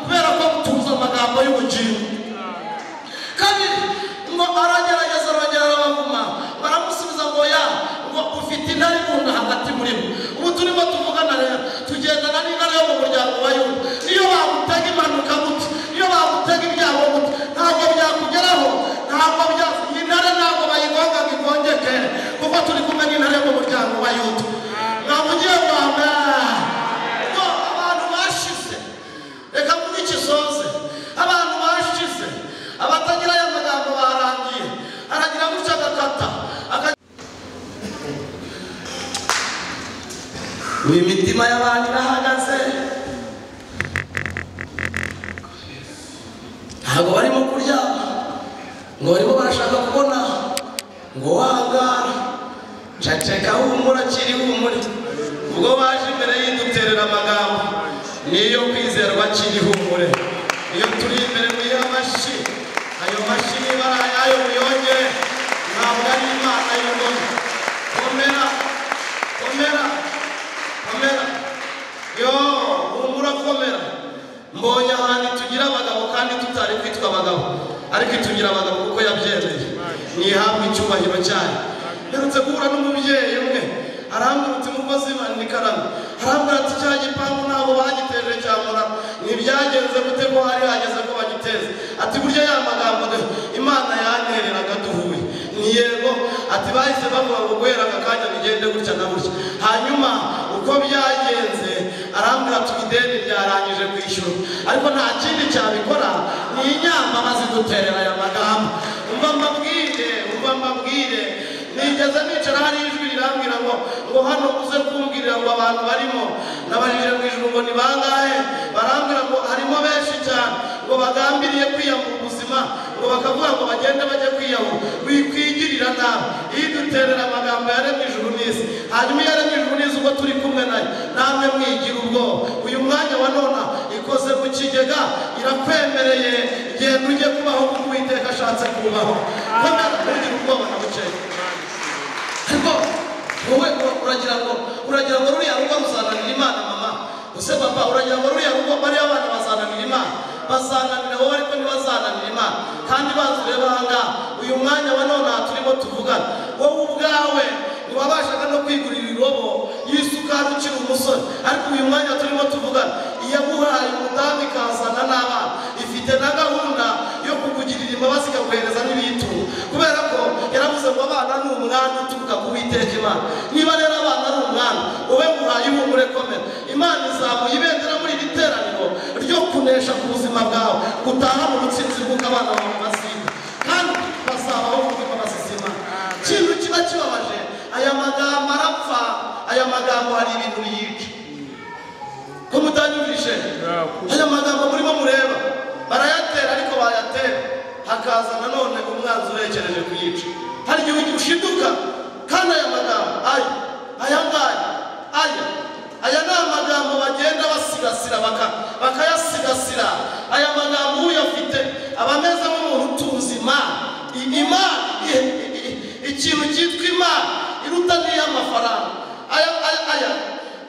kubera ko butuza amagambo y'ubugingo. Kabiri ngo aragerageza arongera arabavuma, baramusubiza ngo ya ngo ufite intare ibunda hagati muri bo. Ubu turimo tuvugana rero tugendana n'intare yo mu muryango wa Yuda. Niyo bagutega impanuka gute, niyo bagutega ibyago gute, ntabwo byakugeraho, ntabwo intare ntabwo bayigonga ngo igongeke, kuko turi kumwe n'intare yo mu muryango wa Yuda. Mwamugiye Rwanda ngo abantu bashize, reka mvuge ikisoze, abantu bashize abatagira aya magambo barangiye, aragira gutya agakata imitima y'abantu irahagaze, ntabwo barimo kuryama, ngo barimo barashaka kubona ngo wangara ceceka humura kiri humure. Ubwo baje imbere y'Iduterera amagambo niyo kwizerwa kiri humure, iyo turi imbere muyiha amashyi, ayo mashyi niba ari ayayo muyongere, ntabwo ari Imana y'ubuntu. Komera komera komera, yo humura komera. Mbonye ahantu tugira abagabo kandi tutari kwitwa abagabo, ariko itugira abagabo kuko yabyemeye, nihabwe icyubahiro cyayo. Mperutse guhura n'umubyeyi umwe arambwira uti mukozi Imana ikarame, arambwira ati cya gipangu ntabwo bagiteje cyamura, ntibyagenze gute ko hari hageze ko bagiteze. Ati burya ya magambo Imana yantereraga duhuye ni yego, ati bahise bavuga ngo guhera aka kanya bigende gutya na gutya. Hanyuma uko byagenze arambwira ati ideni ryarangije kwishyura, ariko nta kindi cyabikora, ni inyama baziduterera aya magambo. Umva mbabwire nigeze nicara hari ijwi rirambwira ngo hano uze kumbwirira ngo abantu barimo, nabajije mu ijuru ngo ni bangahe, barambwira ngo harimo benshi cyane, ngo bagambiriye kwiyambura ubuzima, ngo bakavuga ngo bagende bajye kwiyahura. Wikwigirira nabi, Iduterera amagambo yaremye ijuru n'isi, hanyuma yaremye ijuru n'isi ubwo turi kumwe nayo, namwe mwigira ubwoba. Uyu mwanya wa none ikoze mu kigega, irakwemereye genda ujye kubaho kuko Uwiteka ashatse kubaho. Komera kugira ubwoba na bucece. Ariko wowe uragira ngo ruriya rugo ruzananira Imana mama, use papa uragira ngo ruriya rugo bari abana bazananira Imana, bazananira wowe ariko ntibazananira Imana. Kandi bazi reba ahangaha uyu mwanya wa none turimo tuvugana, wowe ubwawe ntiwabashaga no kwigurira irobo y'isukari ukiri umusore, ariko uyu mwanya turimo tuvugana iyaguhaye umudamu ikazana n'abana, ifite na gahunda yo kukugirira imbabazi ikaguhereza n'ibiyitunga, kubera ko yaravuze ngo abana ni umwana uturuka ku Uwiteka Imana. Niba rero abana ari umwana, wowe muhaye ihumure komera. Imana izamuye ibendera muri iri teraniro ryo kunesha ku buzima bwawe, gutaha mu butsinzi bw'uko abana bawe baziga kandi bazabaho kuko basizima. Ikintu kiba kibabaje, aya magambo arapfa, aya magambo hari ibintu yica. Ko mutanyumvishe aya magambo murimo mureba, barayatera ariko bayatera, hakaza nanone umwanzi urekereje kuyica. Hari igihe ushiduka kandi aya magambo aya ni amagambo bagenda basigasira bakayasigasira. Aya magambo uyafite aba ameze nk'umuntu utunze Imana. Ikintu cyitwa Imana iruta n'iy'amafaranga. Aya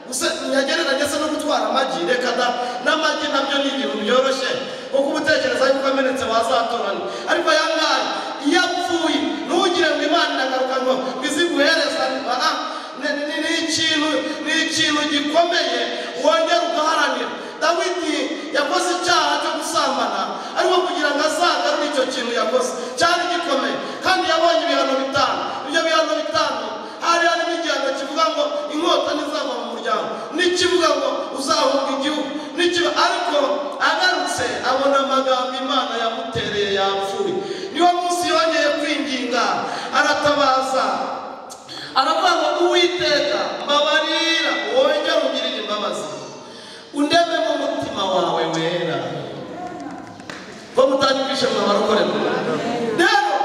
gusa nyagereranya se no gutwara amagi, reka da n'amagi nabyo ni ibintu byoroshye kuko ubutekereza yuko amenetse wazatorana, ariko aya ngaya iyo apfuye ntugire ngo Imana inagaruka ngo iziguhereza. Ni ikintu gikomeye wongera ugaharanira. Dawidi yakoze icyaha cyo gusambana, ariko kugira ngo azagarure icyo kintu yakoze cyari gikomeye, kandi yabonye ibihano bitanu. Ibyo bihano bitanu hari harimo igihano kivuga ngo inkota ntizava mu muryango, n'ikivuga ngo uzahunga igihugu, ariko agarutse abona amagambo Imana yamutereye yapfuye. Niwo munsi yongeye kwinginga, aratabaza aravuga ngo Uwiteka mbabarira, wongere ungirire imbabazi, undeme mu mutima wawe wera. Ko mutanyumvishe mwa barokorera rero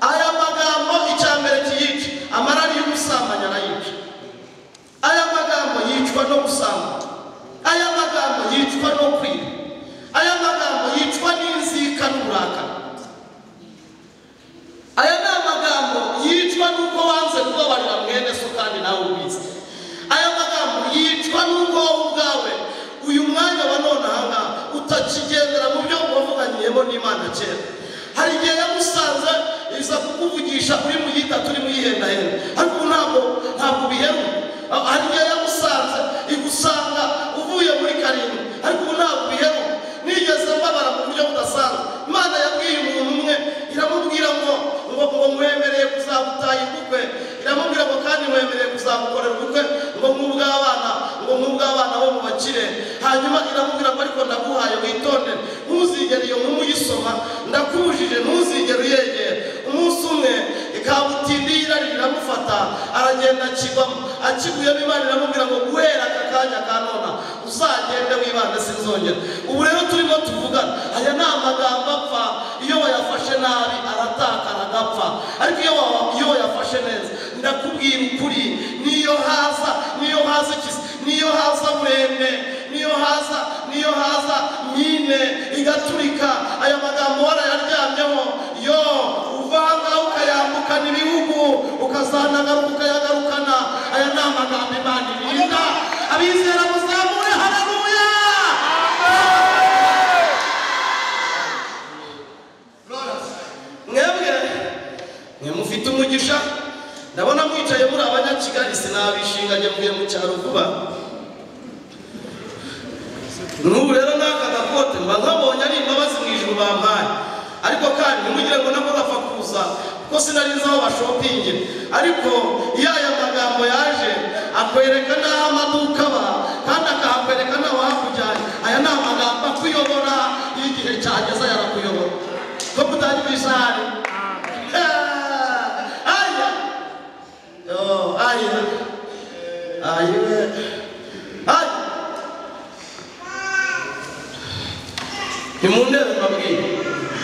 aya magambo, icya mbere kiyica amarari y'ubusambanyi arayica. biza kukuvugisha uri mu gitatu uri mu yihendahenda, ariko ntabwo biheruka. Hari igihe yamusanze igusanga uvuye muri karindwi, ariko ubu ntabwo biheruka. Nigeze mbabara mu buryo budasanzwe. Imana yabwiye umuntu umwe, iramubwira ngo mwemereye kuzagutaha ubukwe, iramubwira ngo kandi mwemereye kuzagukorera ubukwe ngo nk'ubw'abana bo mu bakire. Hanyuma iramubwira ngo ariko ndaguhaye witonde, ntuzigere iyo nkuru uyisoma, ndakubujije ntuzigere uyegera. Umunsi umwe ikabutindi y'irari riramufata, aragenda akigwamo. Akiguyemo Imana iramubwira ngo guhera aka kanya ka nona uzagende wibande sinzongera. Ubu rero turimo tuvugana, aya ni amagambo apfa. Iyo wayafashe nabi aratakara agapfa, ariko iyo wayafashe neza ndakubwira ukuri, niyo haza ikizi, niyo haza burende, niyo haza nyine igaturika, aya magambo warayaryamyeho, yo uvanga ukayambukana ibihugu ukazanagaruka ukayagarukana. Aya ni amagambo Imana irinda abizera. Muzamure haleluya. Mwe mufite umugisha, ndabona mwicaye muri abanyakigali, sinabishinganye mvuye mu cyaro vuba. N'ubu rero n'aka gakote mba nkabonye ari imbabazi mu ijuru bampaye, ariko kandi ntimugire ngo nako gapfa kuza kuko sinarinzi aho bashopingira. Ariko iyo aya magambo yaje akwereka n'aho amaduka aba, kandi akahakwereka n'aho hakujyanye. Aya ni amagambo akuyobora, iyo igihe cyageze yarakuyobora ko kutanyibisha hari. Nimundebe mbabwire,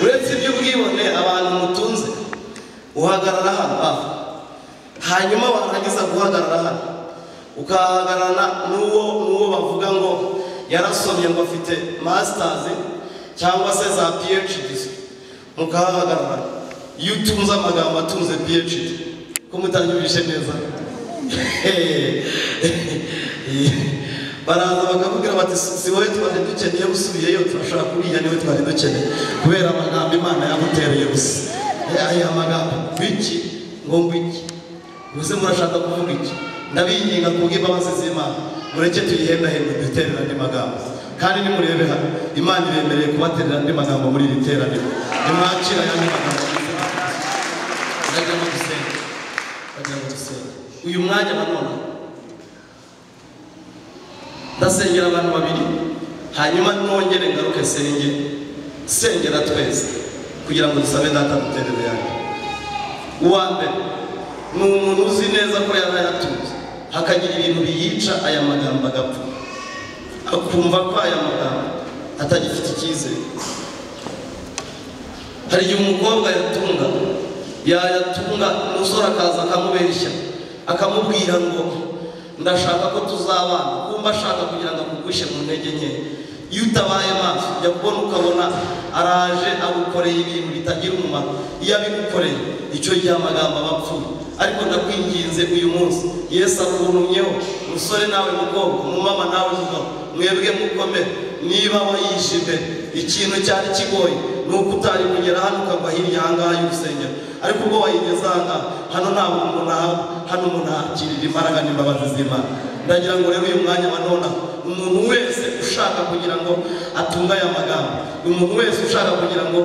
uretse iby'ubwibone abantu mutunze, uhagarara hano hanyuma warangiza guhagarara hano ukahagarana n'uwo bavuga ngo yarasomye ngo afite masters cyangwa se za PhD, mukahagarara. Iyo utunze amagambo atunze PhD ko mutanyubishe neza, baraza bakakubwira bati si wowe twari dukeneye usubiyeyo, turashaka kuriya niwe twari dukeneye, kubera amagambo Imana yamutereye gusa. Aya magambo biki ngo mbiki, muze murashaka kuvuga iki? Ndabinginga kubw'imbabazi z'Imana mureke tuyihendahende duterera andi magambo, kandi nimurebe hano Imana iremereye kubaterera andi magambo muri iri teraniro. Nimwakira andi magambo. Ndagira ngo dusenge uyu mwanya wa none. Ndasengera abantu babiri, hanyuma nongere ngaruke sengera twese kugira ngo dusabe Data duterere yanjye. Uwa mbere ni umuntu uzi neza ko yarayatunze, hakagira ibintu biyica aya magambo agapfa, akumva ko aya magambo atagifite icyizere. Hari igihe umukobwa yayatunga umusore akaza akamubeshya, akamubwira ngo ndashaka ko tuzabana, kumva ashaka kugira ngo akugushe mu ntege nke. Iyo utabaye maso ujya kubona ukabona araje agukoreye ibintu bitagira umumaro. Iyo abigukoreye icyo gihe amagambo aba apfuye. Ariko ndakwinginze uyu munsi, Yesu akuntumyeho, musore nawe mukobwa, umumama nawe mugabo, mwebwe mukomere. Niba wayishije ikintu cyari kigoye nuko utari kugera hano ukagwa hirya ahangaha y'urusengero, ariko ubwo wayigeze hano ntabwo umuntu hano umuntu akirira imbaraga n'imbabazi z'Imana. Ndagira ngo rero uyu mwanya wa none umuntu wese ushaka kugira ngo atunga aya magambo, umuntu wese ushaka kugira ngo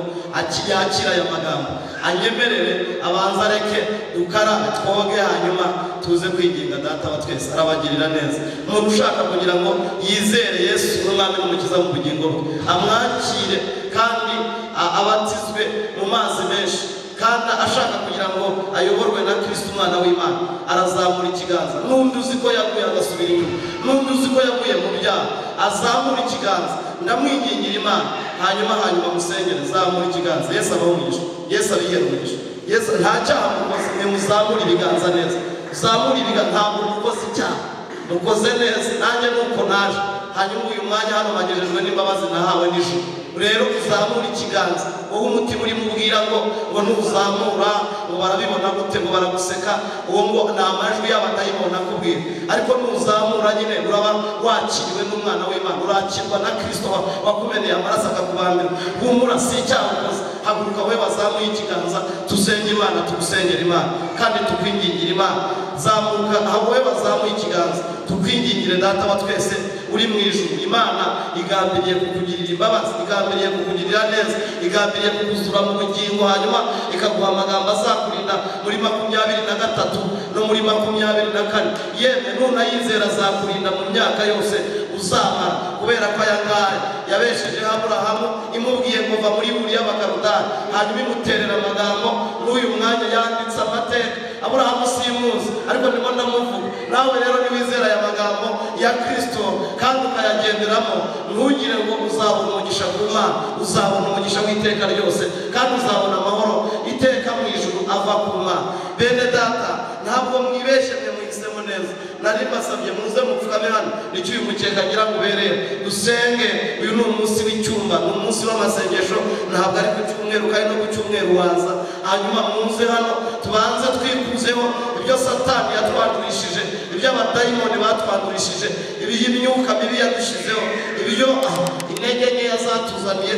yakire aya magambo, anyemerere abanza reke dukarabe twoge, hanyuma tuze kwiginga Data wa twese arabagirira neza. Umuntu ushaka kugira ngo yizere Yesu n'Umwami n'Umukiza mu bugingo bwe, amwakire kandi abatizwe mu mazi menshi, kandi ashaka kugira ngo ayoborwe na Kristo Umwana w'Imana, arazamura ikiganza. N'undi uzi ko yaguye agasubira inyuma, n'undi uzi ko yaguye mu byaha azamura ikiganza. Ndamwingingira Imana, hanyuma musengere. Zamura ikiganza. Yesu abahumugisha, Yesu abiherumisha, Yesu nta cyaha mukoze, muzamura ibiganza neza, zamura ibiganza. Ntabwo mukoze icyaha, mukoze neza, nanjye nuko naje. Hanyuma uyu mwanya hano magejejwe n'imbabazi nahawe n'ijuru. rero uzamura ikiganza wowe umutima uri mubwira ngo ntuzamura ngo barabibona gute ngo baraguseka uwo ngo ni amajwi y'abadayimoni akubwira ariko ntuzamura nyine uraba wakiriwe n'umwana w'Imana urakirwa na Kristo wakumeneye amaraso akakubambira humura si icyaha ukoze haguruka wowe wazamuye ikiganza tusenge Imana tugusengera Imana kandi tukwingingira Imana zamuka aho wowe wazamuye ikiganza tukwingingire data wa twese uri mu ijuru Imana igambiriye kukugirira imbabazi igambiriye kukugirira neza igambiriye kukuzura mu bugingo hanyuma ikaguha amagambo azakurinda muri 23 no muri 24 yemwe nunayizera azakurinda mu myaka yose uzamara kubera ko ayangaya yabesheje Aburahamu imubwiye ngo va muri Uriya Bakaludani hanyuma imuterera amagambo n'uyu mwanya yanditse amateka Aburahamu simuzi ariko ndimo ndamuvuga nawe rero niwizera aya magambo ya Kristo kandi ukayagenderamo ntugire ngo uzabona umugisha ku Mana uzabona umugisha w'iteka ryose kandi uzabona amahoro iteka mu ijuru ava ku Mana bene data ntabwo mwibeshe mwe muhisemo neza nari mbasabye muze mupfukame hano nicyo uyu mukeka ngira ngo ubereye dusenge uyu ni umunsi w'icyumba ni umunsi w'amasengesho ntabwo ari ku cyumweru kandi no ku cyumweru waza hanyuma muze hano tubanze twikuzeho ibyo Satani yatwandurishije ibyo abadayimoni batwandurishije imyuka mibi yadushizeho ibyo intege nkeya zatuzaniye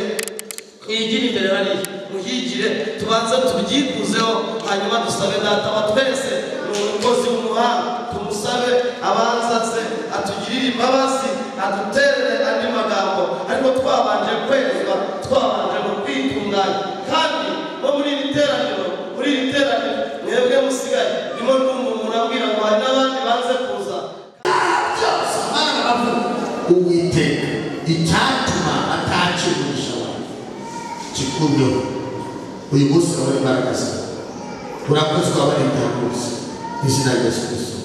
mwigire imbere hariya muhigire tubanze tubyikuzeho hanyuma dusabe data wa twese ni umukozi w'umuhanga tumusabe abanzaze atugirire imbabazi aduterere andi magambo ariko twabanje kwezwa twabanje mu kwitunganya kandi no muri iri teraniro mwebwe musigaye ndimo n'umuntu urabwira ngo hari n'abandi banze kuza byose Imana bavuga Uwiteka icyatuma atakirurisha kikundo uyu munsi wawe imbaraga zawe urakozwe abarinda bose izina rya Yesu Kristo.